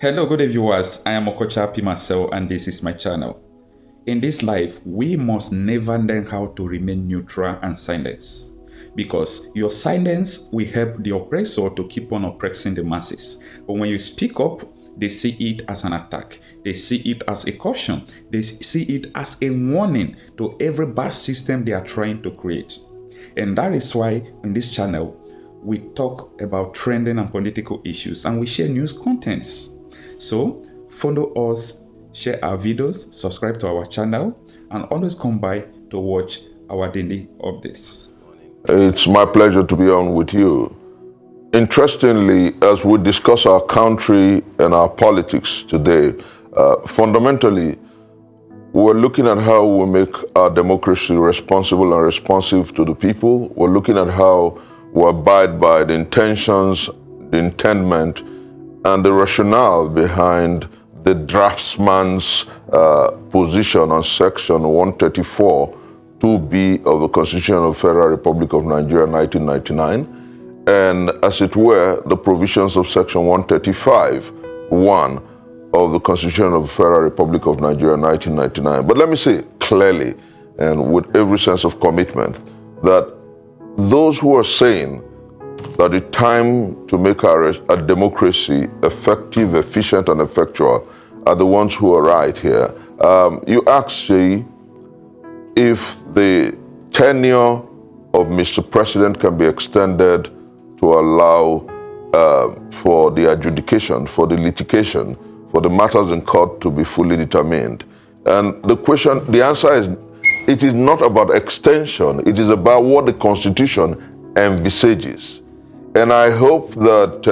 Hello, good day viewers. I am Okocha P. Marcel and this is my channel. In this life, we must never learn how to remain neutral and silent, because your silence will help the oppressor to keep on oppressing the masses. But when you speak up, they see it as an attack. They see it as a caution. They see it as a warning to every bad system they are trying to create. And that is why in this channel, we talk about trending and political issues and we share news contents. So follow us, share our videos, subscribe to our channel, and always come by to watch our daily updates. It's my pleasure to be on with you. Interestingly, as we discuss our country and our politics today, fundamentally, we're looking at how we make our democracy responsible and responsive to the people. We're looking at how we abide by the intentions, the intendment, and the rationale behind the draftsman's position on Section 134, 2B of the Constitution of the Federal Republic of Nigeria, 1999, and as it were, the provisions of Section 135, 1 of the Constitution of the Federal Republic of Nigeria, 1999. But let me say clearly, and with every sense of commitment, that those who are saying that the time to make our democracy effective, efficient, and effectual are the ones who are right here. You ask, Shay, if the tenure of Mr. President can be extended to allow for the adjudication, for the litigation, for the matters in court to be fully determined. And the answer is, it is not about extension, it is about what the Constitution envisages. And I hope that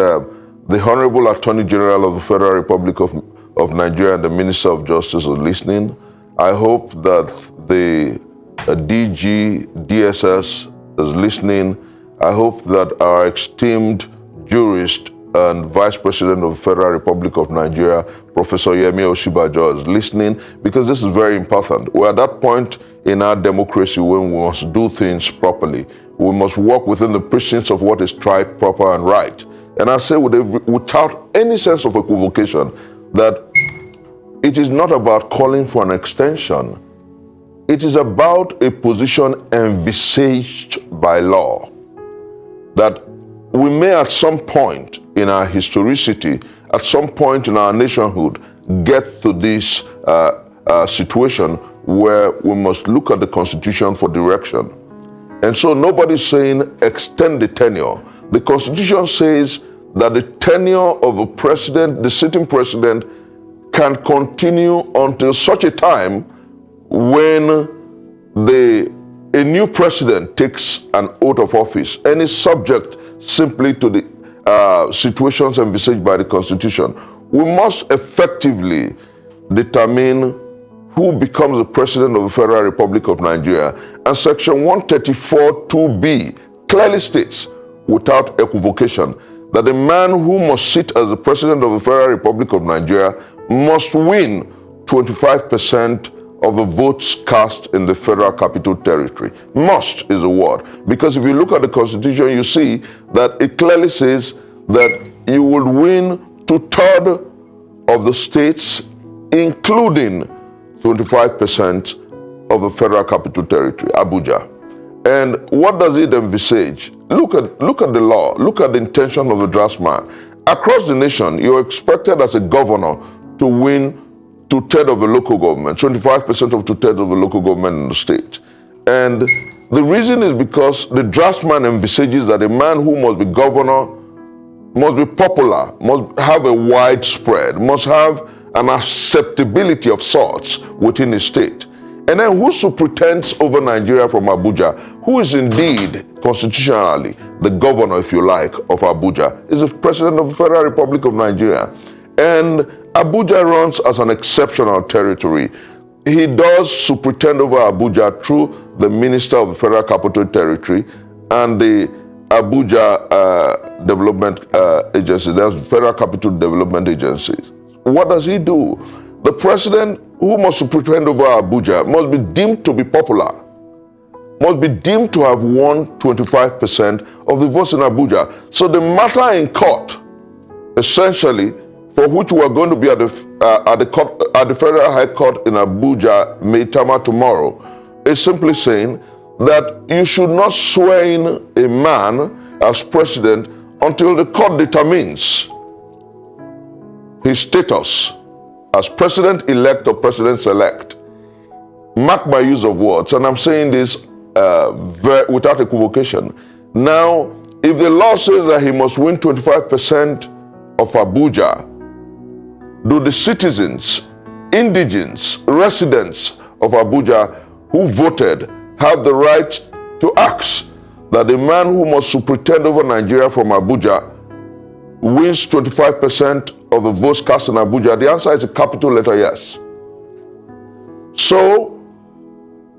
the Honorable Attorney General of the Federal Republic of Nigeria and the Minister of Justice are listening. I hope that the DG, DSS is listening. I hope that our esteemed jurist and Vice President of the Federal Republic of Nigeria, Professor Yemi Osinbajo, is listening, because this is very important. We're at that point in our democracy when we must do things properly. We must work within the precincts of what is tried, proper, and right. And I say without any sense of equivocation that it is not about calling for an extension. It is about a position envisaged by law, that we may at some point in our historicity, at some point in our nationhood, get to this situation where we must look at the Constitution for direction. And so nobody's saying extend the tenure. The Constitution says that the tenure of a president, the sitting president, can continue until such a time when a new president takes an oath of office and is subject simply to the situations envisaged by the Constitution. We must effectively determine who becomes the President of the Federal Republic of Nigeria. And Section 134, 2B clearly states, without equivocation, that the man who must sit as the President of the Federal Republic of Nigeria must win 25% of the votes cast in the Federal Capital Territory. Must is a word. Because if you look at the Constitution, you see that it clearly says that you will win 2/3 of the states, including 25% of the Federal Capital Territory, Abuja. And what does it envisage? Look at the law. Look at the intention of the draftsman. Across the nation, you're expected as a governor to win 2/3 of the local government, 25% of 2/3 of the local government in the state. And the reason is because the draftsman envisages that a man who must be governor must be popular, must have a wide spread, must have an acceptability of sorts within the state. And then who superintends over Nigeria from Abuja, who is indeed constitutionally the governor, if you like, of Abuja, is the President of the Federal Republic of Nigeria. And Abuja runs as an exceptional territory. He does superintend over Abuja through the Minister of the Federal Capital Territory and the Abuja Development Agency, that's Federal Capital Development Agencies. What does he do? The president who must superintend over Abuja must be deemed to be popular, must be deemed to have won 25% of the votes in Abuja. So the matter in court, essentially, for which we are going to be at the Federal High Court in Abuja, Maitama, tomorrow, is simply saying that you should not swear in a man as president until the court determines his status as president-elect or president-select. Mark my use of words, and I'm saying this without equivocation. Now, if the law says that he must win 25% of Abuja, do the citizens, indigents, residents of Abuja who voted have the right to ask that the man who must superintend over Nigeria from Abuja wins 25% of the votes cast in Abuja? The answer is a capital letter yes. So,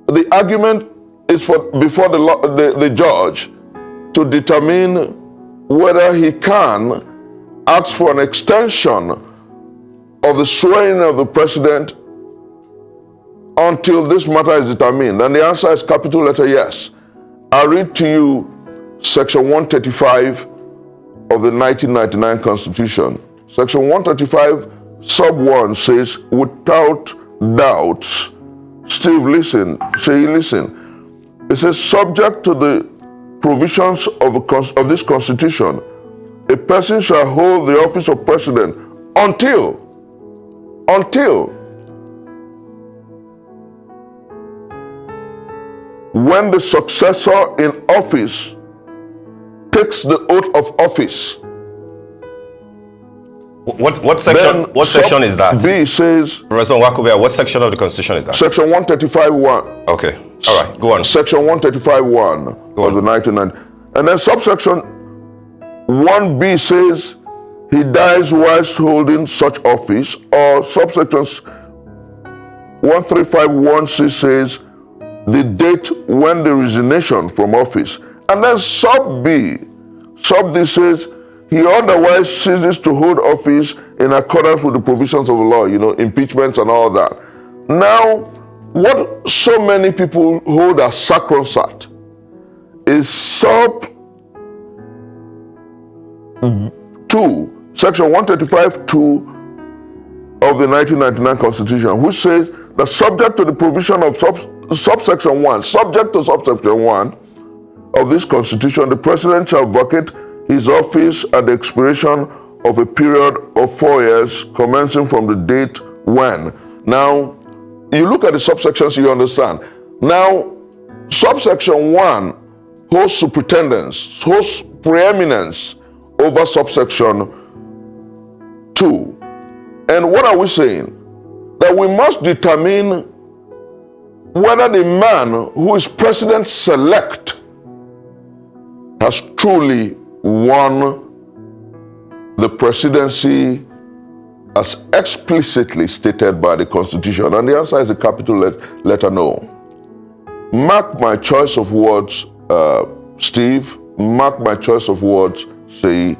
the argument is before the judge to determine whether he can ask for an extension of the swearing of the president until this matter is determined. And the answer is capital letter yes. I read to you Section 135 of the 1999 Constitution. Section 135, sub 1 says, without doubt, Steve, listen. It says, subject to the provisions of this Constitution, a person shall hold the office of president until when the successor in office takes the oath of office. What section? What section is that? B says. Professor Wakubia, what section of the Constitution is that? Section 135(1). Okay, all right, go on. Section 135(1) of the 1990. And then subsection 1B says he dies whilst holding such office, or subsections 135(1)C says the date when the resignation from office. And then sub D says he otherwise ceases to hold office in accordance with the provisions of the law, impeachments and all that. Now, what so many people hold as sacrosanct is sub 2, section 135(2) of the 1999 Constitution, which says that subject to the provision of subsection 1 of this Constitution, the President shall vacate his office at the expiration of a period of 4 years, commencing from the date when. Now, you look at the subsections, you understand. Now, subsection 1 holds superintendence, holds preeminence over subsection 2. And what are we saying? That we must determine whether the man who is president-select has truly won the presidency as explicitly stated by the Constitution. And the answer is a capital letter no. Mark my choice of words, Steve, mark my choice of words, say,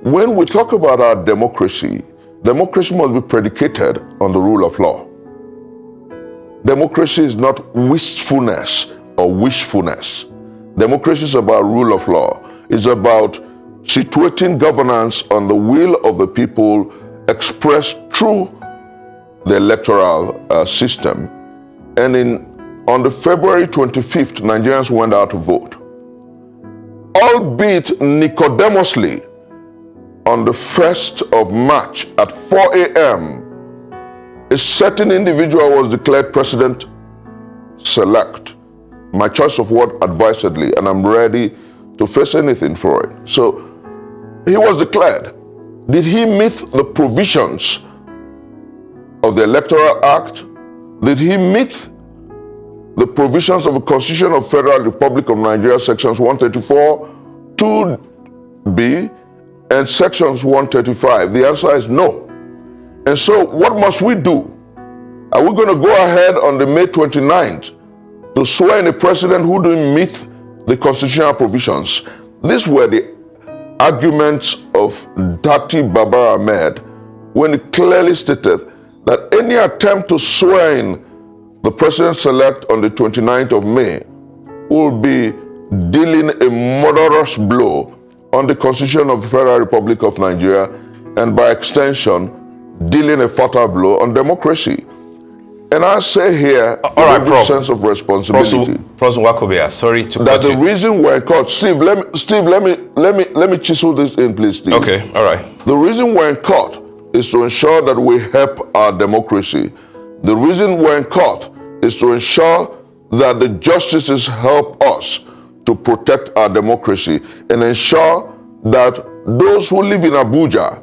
when we talk about our democracy must be predicated on the rule of law. Democracy is not wistfulness or wishfulness. Democracy is about rule of law. It's about situating governance on the will of the people expressed through the electoral system. And on the February 25th, Nigerians went out to vote. Albeit Nicodemously, on the 1st of March at 4 a.m., a certain individual was declared president-select. My choice of word advisedly, and I'm ready to face anything for it. So he was declared. Did he meet the provisions of the Electoral Act? Did he meet the provisions of the Constitution of Federal Republic of Nigeria, sections 134, 2B, and sections 135? The answer is no. And so what must we do? Are we going to go ahead on the May 29th to swear in a president who didn't meet the constitutional provisions? These were the arguments of Dati Baba Ahmed when he clearly stated that any attempt to swear in the president-select on the 29th of May will be dealing a murderous blow on the Constitution of the Federal Republic of Nigeria and by extension, dealing a fatal blow on democracy. And I say here, all right, with a Prof. sense of responsibility, Prof. Wakobia, sorry to that cut the you. reason we're in court, Steve, let me chisel this in, please, Steve. Okay, all right. The reason we're in court is to ensure that we help our democracy. The reason we're in court is to ensure that the justices help us to protect our democracy and ensure that those who live in Abuja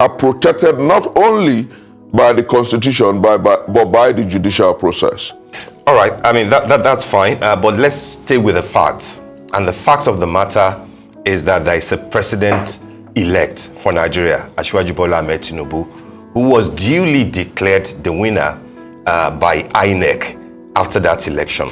are protected not only by the Constitution, but by the judicial process. All right, I mean, that's fine, but let's stay with the facts. And the facts of the matter is that there is a president-elect for Nigeria, Asiwaju Bola Ahmed Tinubu, who was duly declared the winner by INEC after that election.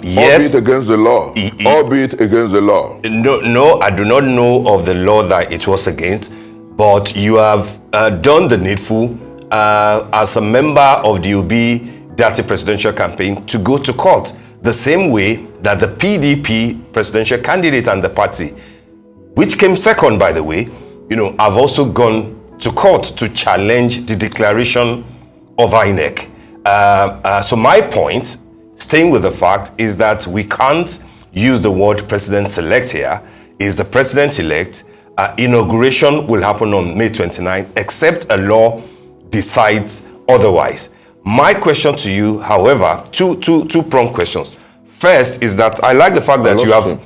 Yes, albeit against the law. Albeit against the law. No, I do not know of the law that it was against, but you have done the needful as a member of the Obi Dati presidential campaign to go to court, the same way that the PDP presidential candidate and the party, which came second, by the way, have also gone to court to challenge the declaration of INEC. So my point, staying with the fact, is that we can't use the word president-elect here. Is the president-elect. Inauguration will happen on May 29th, except a law decides otherwise. My question to you, however, two-pronged questions. First is that I like the fact that you have...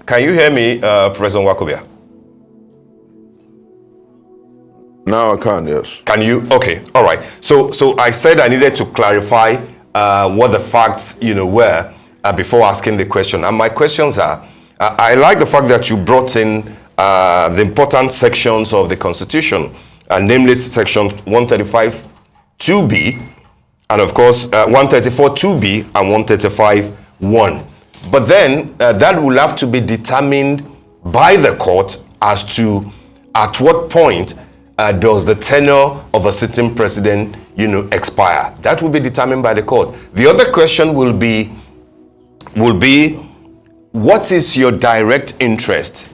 Can you hear me, President Wakobia? Now I can, yes. Can you? Okay, all right. So I said I needed to clarify what the facts, were before asking the question. And my questions are, I like the fact that you brought in the important sections of the Constitution, namely section 135 2B, and of course 134 2B and 135 1. But then that will have to be determined by the court as to at what point does the tenure of a sitting president, expire. That will be determined by the court. The other question will be, what is your direct interest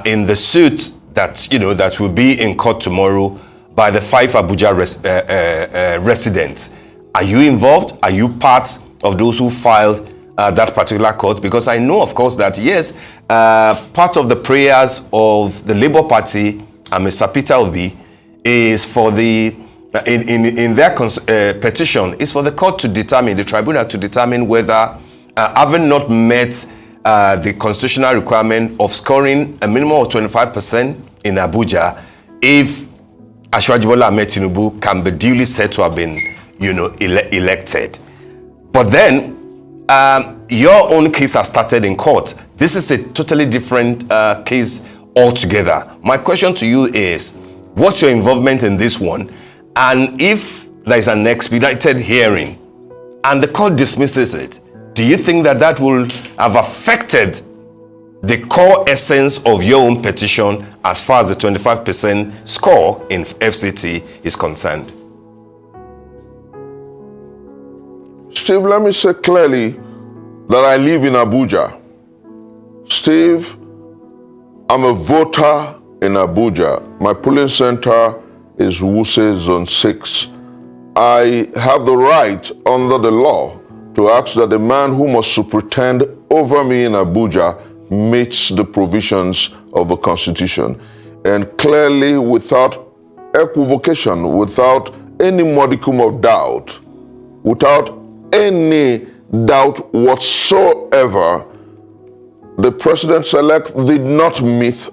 in the suit that that will be in court tomorrow by the 5 Abuja residents? Are you involved? Are you part of those who filed that particular court? Because I know, of course, that yes, part of the prayers of the Labour Party and Mr. Peter Obi is for the in their petition is for the court to determine, the tribunal to determine whether, having not met the constitutional requirement of scoring a minimum of 25% in Abuja, if Asiwaju Bola Ahmed Tinubu can be duly said to have been, elected. But then, your own case has started in court. This is a totally different case altogether. My question to you is, what's your involvement in this one? And if there is an expedited hearing and the court dismisses it, do you think that that will have affected the core essence of your own petition as far as the 25% score in FCT is concerned? Steve, let me say clearly that I live in Abuja. Steve, I'm a voter in Abuja. My polling center is Wuse Zone 6. I have the right under the law to ask that the man who must superintend over me in Abuja meets the provisions of the Constitution. And clearly, without equivocation, without any modicum of doubt, without any doubt whatsoever, the president-elect did not meet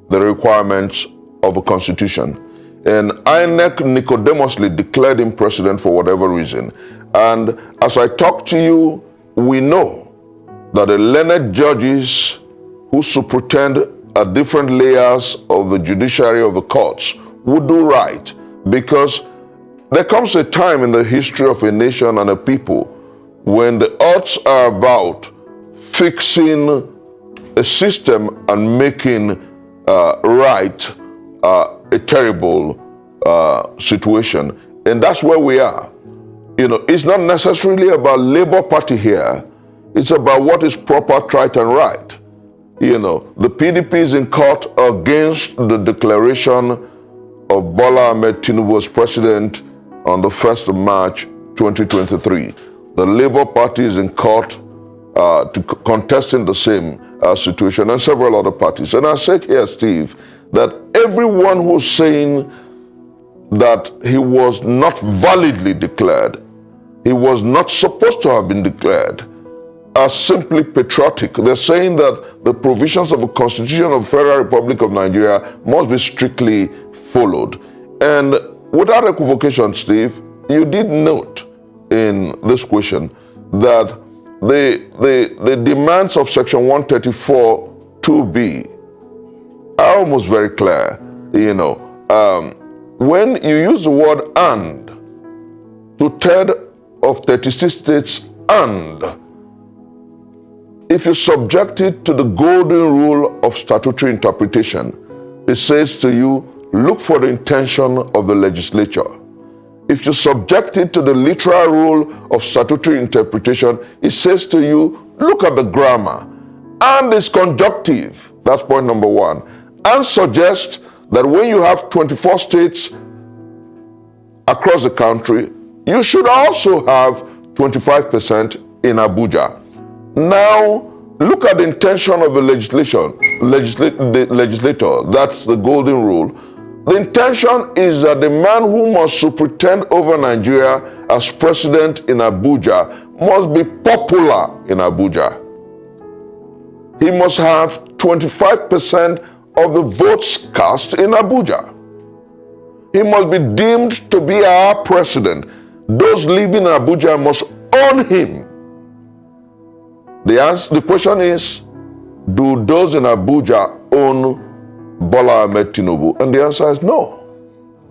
the requirements of the Constitution. And INEC nicodemously declared him president for whatever reason. And as I talk to you, we know that the learned judges who superintend at different layers of the judiciary of the courts would do right, because there comes a time in the history of a nation and a people when the odds are about fixing a system and making right a terrible situation. And that's where we are. It's not necessarily about Labour Party here. It's about what is proper, right, and right. The PDP is in court against the declaration of Bola Ahmed Tinubu as president on the 1st of March 2023. The Labour Party is in court contesting the same situation, and several other parties. And I say here, Steve, that everyone who's saying that he was not validly declared, he was not supposed to have been declared, are simply patriotic. They're saying that the provisions of the Constitution of the Federal Republic of Nigeria must be strictly followed. And without equivocation, Steve, you did note in this question that the demands of Section 134 2B are almost very clear. When you use the word "and," 2/3 of 36 states, and if you subject it to the golden rule of statutory interpretation, it says to you, look for the intention of the legislature. If you subject it to the literal rule of statutory interpretation, it says to you, look at the grammar. And it's conjunctive. That's point number one. And suggests that when you have 24 states across the country, you should also have 25% in Abuja. Now, look at the intention of the legislator. That's the golden rule. The intention is that the man who must superintend over Nigeria as president in Abuja must be popular in Abuja. He must have 25% of the votes cast in Abuja. He must be deemed to be our president. Those living in Abuja must own him. The question is, do those in Abuja own Bola Ahmed Tinubu? And the answer is no.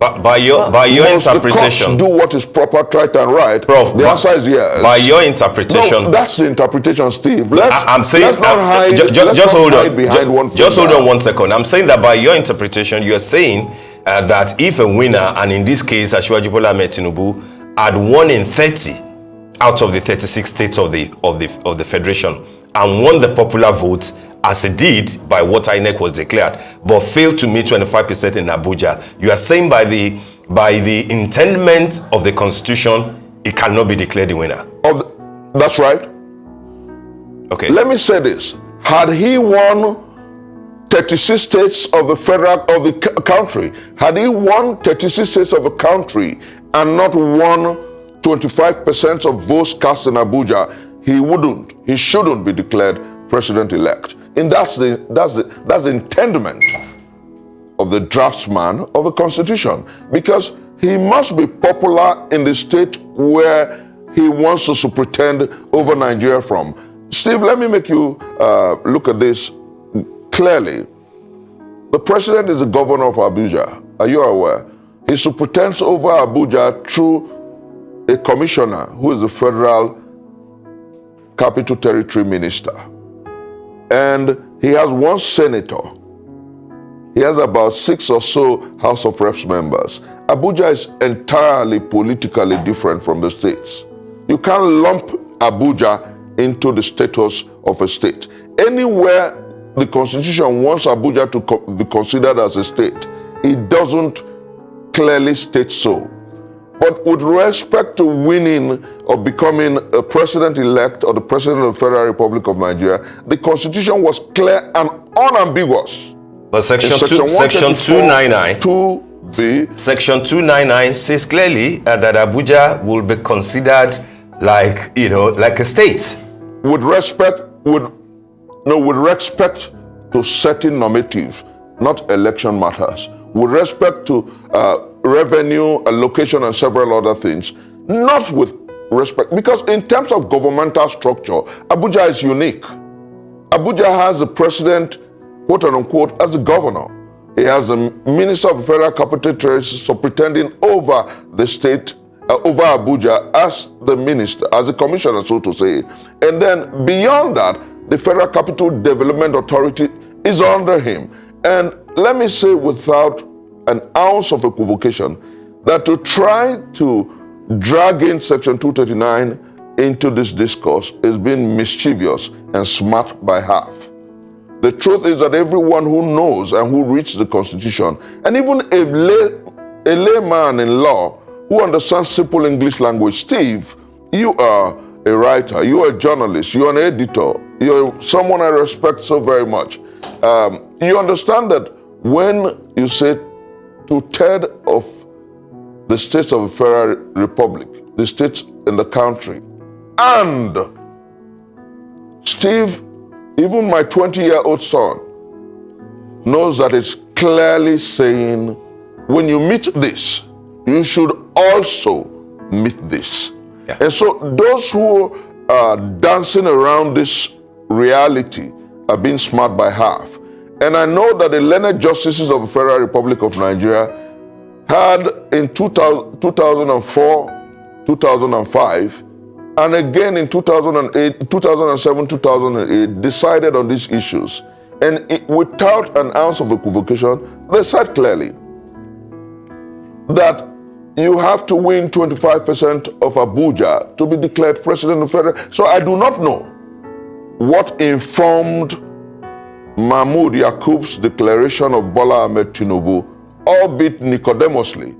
By your interpretation, the courts do what is proper, right, and right. Prof, the answer is yes. By your interpretation, no, that's the interpretation, Steve. Just hold on 1 second. I'm saying that by your interpretation, you are saying that if a winner, and in this case, Asiwaju Bola Ahmed Tinubu, had won in 30 out of the 36 states of the federation and won the popular vote, as it did by what INEC was declared, but failed to meet 25% in Abuja, you are saying by the intendment of the Constitution, it cannot be declared the winner. That's right. Okay. Let me say this: had he won 36 states of the country, had he won 36 states of the country and not won 25% of votes cast in Abuja, he shouldn't be declared president-elect. And that's the intendment of the draftsman of the Constitution, because he must be popular in the state where he wants to superintend over Nigeria from. Steve, let me make you look at this clearly. The president is the governor of Abuja. Are you aware? He superintends over Abuja through a commissioner who is the Federal Capital Territory Minister. And he has one senator. He has about 6 or so House of Reps members. Abuja is entirely politically different from the states. You can't lump Abuja into the status of a state. Anywhere the Constitution wants Abuja to be considered as a state, it doesn't clearly state so. But with respect to winning or becoming a president-elect or the president of the Federal Republic of Nigeria, the Constitution was clear and unambiguous. But Section 299, 2B, Section 299 says clearly that Abuja will be considered like a state. With respect to certain normative, not election matters. With respect to revenue, allocation, and several other things, not with respect, because in terms of governmental structure, Abuja is unique. Abuja has the president, quote unquote, as the governor. He has a minister of the Federal Capital Territory superintending over the state, over Abuja as the minister, as a commissioner, so to say. And then beyond that, the Federal Capital Development Authority is under him. And let me say without an ounce of equivocation that to try to drag in Section 239 into this discourse is being mischievous and smart by half. The truth is that everyone who knows and who reads the Constitution, and even a layman in law who understands simple English language, Steve, you are a writer, you are a journalist, you are an editor, you're someone I respect so very much. You understand that when you say 2/3 of the states of the Federal Republic, the states in the country, and Steve, even my 20-year-old son, knows that it's clearly saying, when you meet this, you should also meet this. Yeah. And so those who are dancing around this reality are being smart by half. And I know that the learned justices of the Federal Republic of Nigeria had in 2004, 2005, and again in 2008, 2007, 2008, decided on these issues. And without an ounce of equivocation, they said clearly that you have to win 25% of Abuja to be declared president of the federal. So I do not know what informed Mahmoud Yakub's declaration of Bola Ahmed Tinubu, albeit Nicodemously,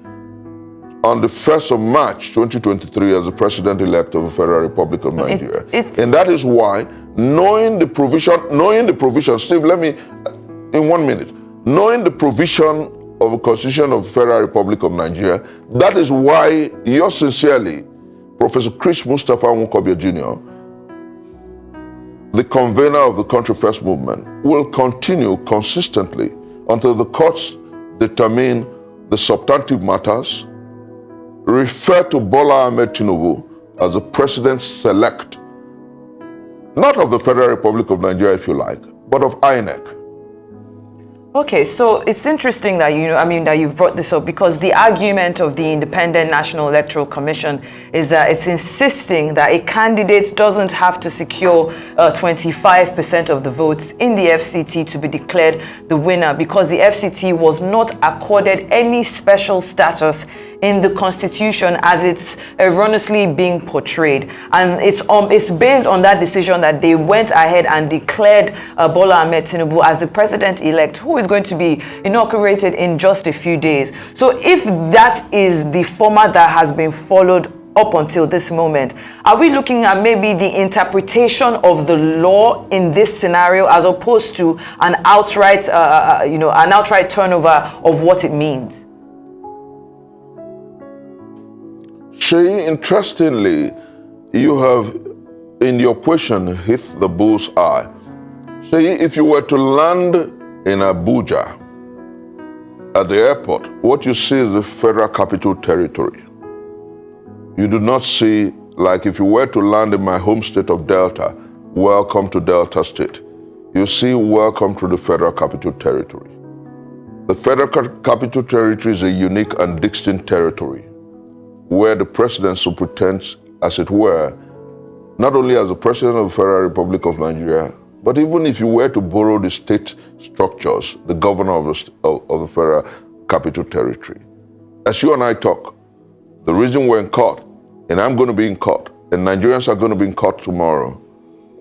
on the 1st of March 2023 as the president-elect of the Federal Republic of Nigeria. And that is why, knowing the provision, Steve, let me, in 1 minute, knowing the provision of the Constitution of the Federal Republic of Nigeria, that is why yours sincerely, Professor Chris Mustafa Nwokobia Jr., the convener of the Country First Movement, will continue consistently until the courts determine the substantive matters, refer to Bola Ahmed Tinubu as the president-select, not of the Federal Republic of Nigeria, if you like, but of INEC. Okay, so it's interesting that that you've brought this up, because the argument of the Independent National Electoral Commission is that it's insisting that a candidate doesn't have to secure 25% of the votes in the FCT to be declared the winner, because the FCT was not accorded any special status in the Constitution as it's erroneously being portrayed. And it's based on that decision that they went ahead and declared Bola Ahmed Tinubu as the president-elect, who is going to be inaugurated in just a few days. So if that is the format that has been followed up until this moment, are we looking at maybe the interpretation of the law in this scenario as opposed to an outright turnover of what it means? Shay, interestingly, you have, in your question, hit the bull's eye. Shay, if you were to land in Abuja at the airport, what you see is the Federal Capital Territory. You do not see, like if you were to land in my home state of Delta, welcome to Delta State. You see, welcome to the Federal Capital Territory. The Federal Capital Territory is a unique and distinct territory where the president superintends, as it were, not only as the president of the Federal Republic of Nigeria, but even if you were to borrow the state structures, the governor of the Federal Capital Territory. As you and I talk, the reason we're in court, and I'm going to be in court, and Nigerians are going to be in court tomorrow,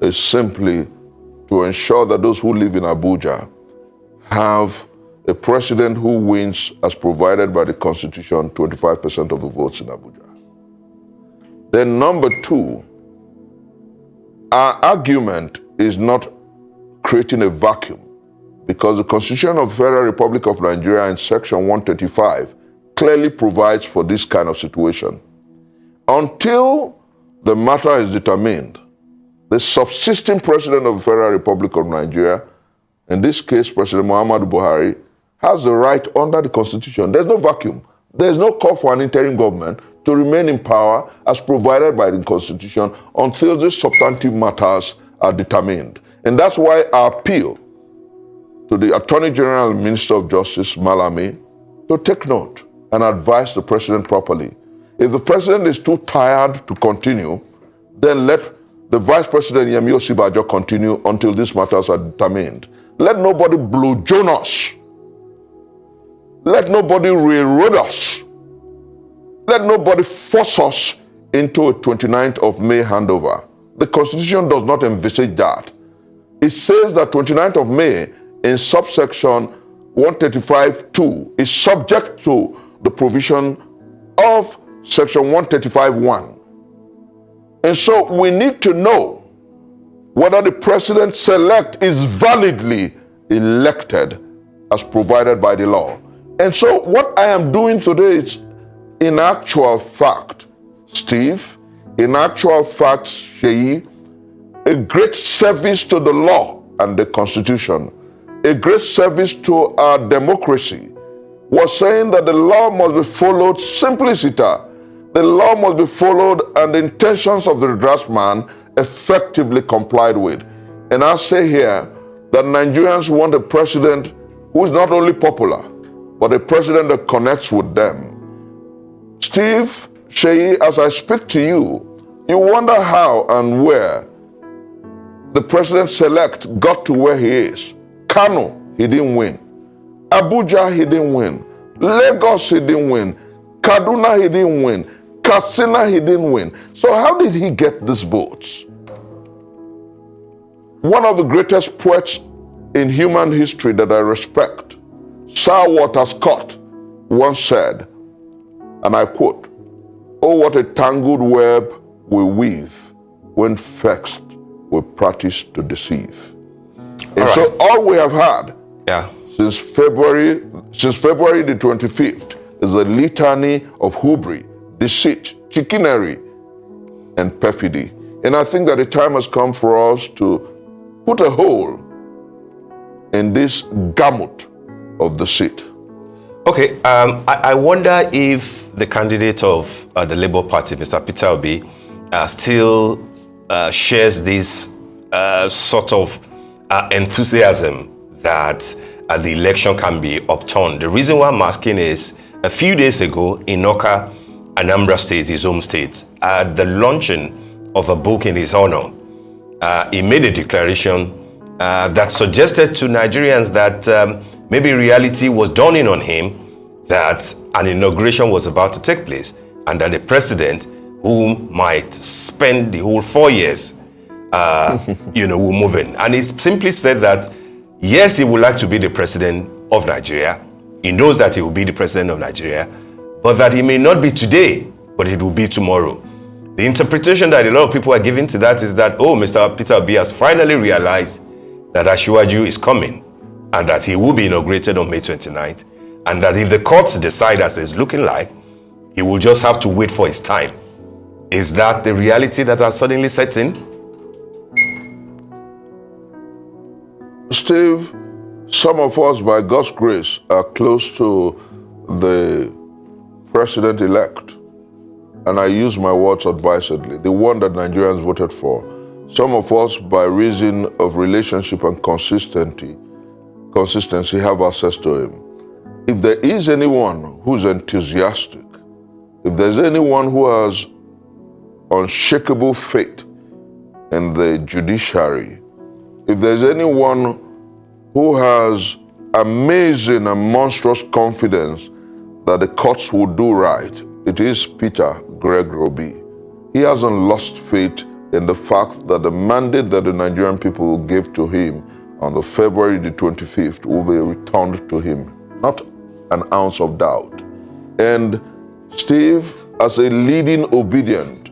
is simply to ensure that those who live in Abuja have a president who wins, as provided by the Constitution, 25% of the votes in Abuja. Then number two, our argument is not creating a vacuum, because the Constitution of the Federal Republic of Nigeria in Section 135 clearly provides for this kind of situation. Until the matter is determined, the subsisting president of the Federal Republic of Nigeria, in this case President Muhammadu Buhari, has the right under the Constitution. There's no vacuum. There's no call for an interim government to remain in power as provided by the Constitution until these substantive matters are determined. And that's why I appeal to the Attorney General and Minister of Justice, Malami, to take note and advise the president properly. If the president is too tired to continue, then let the Vice President Yemi Osibajo continue until these matters are determined. Let nobody blow Jonas. Let nobody railroad us. Let nobody force us into a 29th of May handover. The Constitution does not envisage that. it says that 29th of May in subsection 135.2 is subject to the provision of section 135.1. And so we need to know whether the president-elect is validly elected as provided by the law. And so what I am doing today is, in actual fact, Steve, in actual fact, Sheyi, a great service to the law and the Constitution, a great service to our democracy, was saying that the law must be followed simpliciter. The law must be followed and the intentions of the draftsman effectively complied with. And I say here that Nigerians want a president who is not only popular, but a president that connects with them. Steve, Sheyi, as I speak to you, you wonder how and where the president-elect got to where he is. Kano, he didn't win. Abuja, he didn't win. Lagos, he didn't win. Kaduna, he didn't win. Katsina, he didn't win. So how did he get these votes? One of the greatest poets in human history that I respect, Sir Walter Scott, once said, and I quote, "Oh, what a tangled web we weave when vexed we practice to deceive." And so all we have had since February the 25th is a litany of hubris, deceit, chicanery, and perfidy. And I think that the time has come for us to put a hole in this gamut of deceit. Okay, I wonder if the candidate of the Labour Party, Mr. Peter Obi, still shares this sort of enthusiasm that the election can be upturned. The reason why I'm asking is, a few days ago in Oka, Anambra State, his home state, at the launching of a book in his honor, he made a declaration that suggested to Nigerians that maybe reality was dawning on him that an inauguration was about to take place and that the president, who might spend the whole 4 years, will move in. And he simply said that, yes, he would like to be the president of Nigeria. He knows that he will be the president of Nigeria, but that he may not be today, but it will be tomorrow. The interpretation that a lot of people are giving to that is that, oh, Mr. Peter Obi has finally realized that Asiwaju is coming and that he will be inaugurated on May 29th, and that if the courts decide as it's looking like, he will just have to wait for his time. Is that the reality that has suddenly set in? Steve, some of us, by God's grace, are close to the president-elect. And I use my words advisedly, the one that Nigerians voted for. Some of us, by reason of relationship and consistency, have access to him. If there is anyone who's enthusiastic, if there's anyone who has unshakable faith in the judiciary, if there's anyone who has amazing and monstrous confidence that the courts will do right, it is Peter Gregory Obi. He hasn't lost faith in the fact that the mandate that the Nigerian people gave to him on the February the 25th will be returned to him. Not an ounce of doubt. And Steve, as a leading obedient,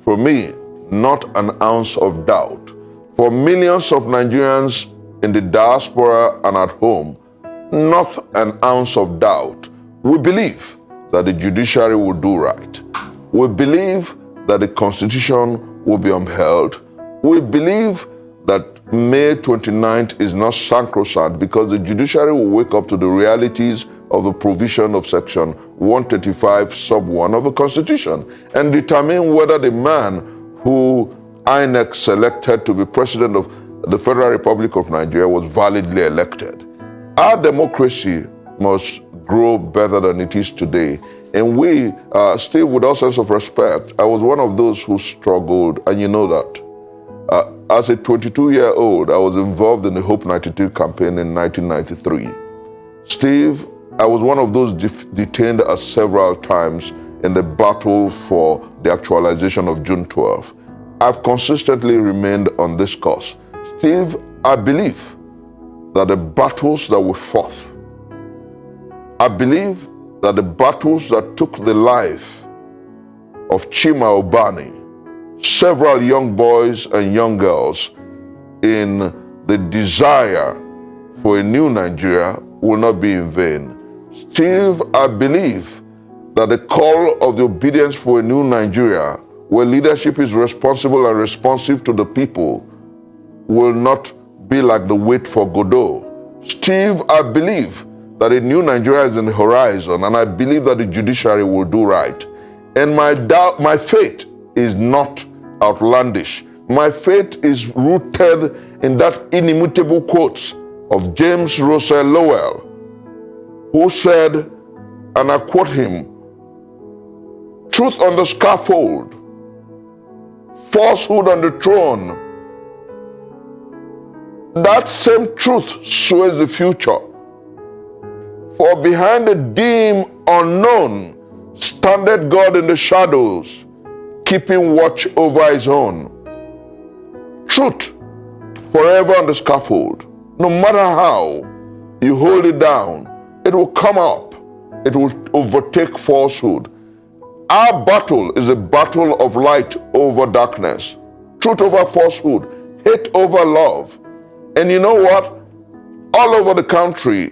for me, not an ounce of doubt. For millions of Nigerians in the diaspora and at home, not an ounce of doubt. We believe that the judiciary will do right. We believe that the Constitution will be upheld. We believe that May 29th is not sacrosanct because the judiciary will wake up to the realities of the provision of section 135 sub 1 of the Constitution and determine whether the man who INEC selected to be president of the Federal Republic of Nigeria was validly elected. Our democracy must grow better than it is today. And we, Steve, with all sense of respect, I was one of those who struggled, and you know that. As a 22-year-old, I was involved in the Hope 92 campaign in 1993. Steve, I was one of those detained several times in the battle for the actualization of June 12. I've consistently remained on this course. Steve, I believe that the battles that we fought, I believe that the battles that took the life of Chima Obani, several young boys and young girls in the desire for a new Nigeria will not be in vain. Steve, I believe that the call of the obedience for a new Nigeria, where leadership is responsible and responsive to the people, will not be like the wait for Godot. Steve, I believe that a new Nigeria is in the horizon, and I believe that the judiciary will do right. And my faith is not outlandish. My faith is rooted in that inimitable quote of James Russell Lowell, who said, and I quote him, "Truth on the scaffold, falsehood on the throne. That same truth sways the future. For behind the dim unknown standeth God in the shadows, keeping watch over his own." Truth forever on the scaffold. No matter how you hold it down, it will come up. It will overtake falsehood. Our battle is a battle of light over darkness, truth over falsehood, hate over love. And you know what? All over the country,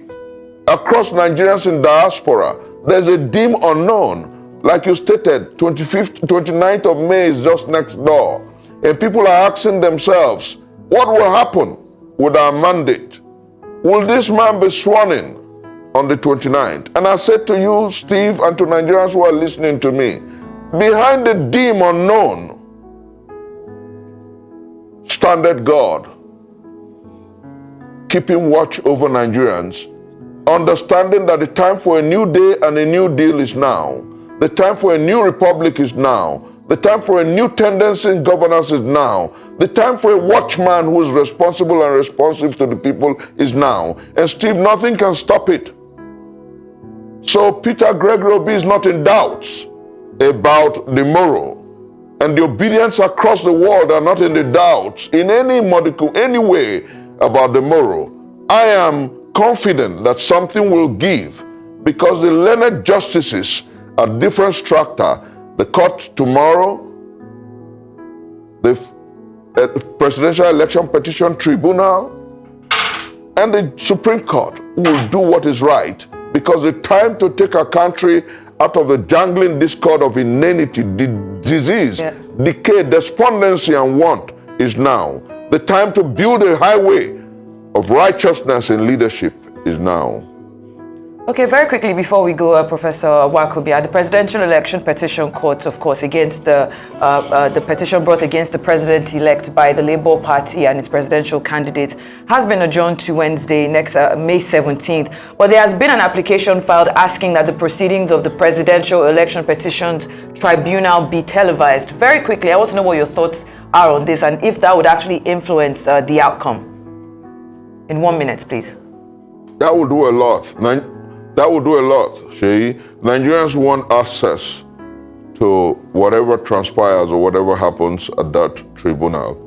across Nigerians in diaspora, there's a dim unknown. Like you stated, 29th of May is just next door. And people are asking themselves, what will happen with our mandate? Will this man be sworn in on the 29th? And I said to you, Steve, and to Nigerians who are listening to me, behind the dim unknown standeth God, keeping watch over Nigerians, understanding that the time for a new day and a new deal is now. The time for a new republic is now. The time for a new tendency in governance is now. The time for a watchman who is responsible and responsive to the people is now. And Steve, nothing can stop it. So Peter Gregory Obi is not in doubts about the morrow. And the obedience across the world are not in the doubts in any modicum, any way about the morrow. I am confident that something will give, because the learned justices at different strata, the court tomorrow, the Presidential Election Petition Tribunal, and the Supreme Court will do what is right, because the time to take our country out of the jangling discord of inanity, disease, decay, despondency, and want is now. The time to build a highway of righteousness and leadership is now. Okay, very quickly before we go, Professor Wakubia, the Presidential Election Petition Court, of course, against the petition brought against the president-elect by the Labour Party and its presidential candidate has been adjourned to Wednesday, next May 17th. But there has been an application filed asking that the proceedings of the Presidential Election Petitions Tribunal be televised. Very quickly, I want to know what your thoughts are on this and if that would actually influence the outcome. In 1 minute, please. That would do a lot. That would do a lot, Sheyi. Nigerians want access to whatever transpires or whatever happens at that tribunal.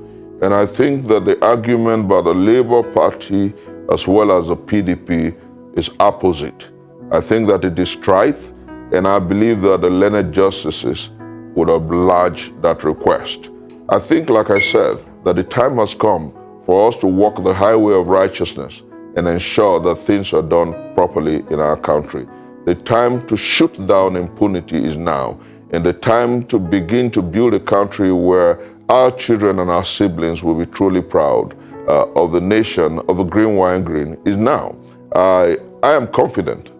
And I think that the argument by the Labour Party as well as the PDP is opposite. I think that it is strife, and I believe that the learned justices would oblige that request. I think, like I said, that the time has come for us to walk the highway of righteousness and ensure that things are done properly in our country. The time to shoot down impunity is now, and the time to begin to build a country where our children and our siblings will be truly proud of the nation of the green wine green is now. I am confident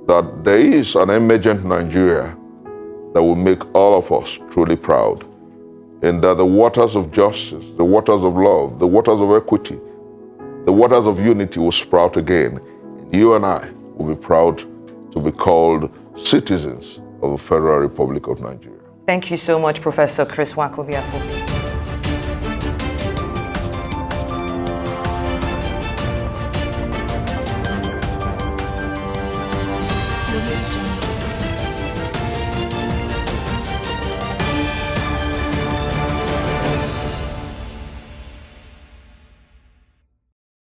that there is an emergent Nigeria that will make all of us truly proud, and that the waters of justice, the waters of love, the waters of equity, the waters of unity will sprout again. And you and I will be proud to be called citizens of the Federal Republic of Nigeria. Thank you so much, Professor Chris Wakubia.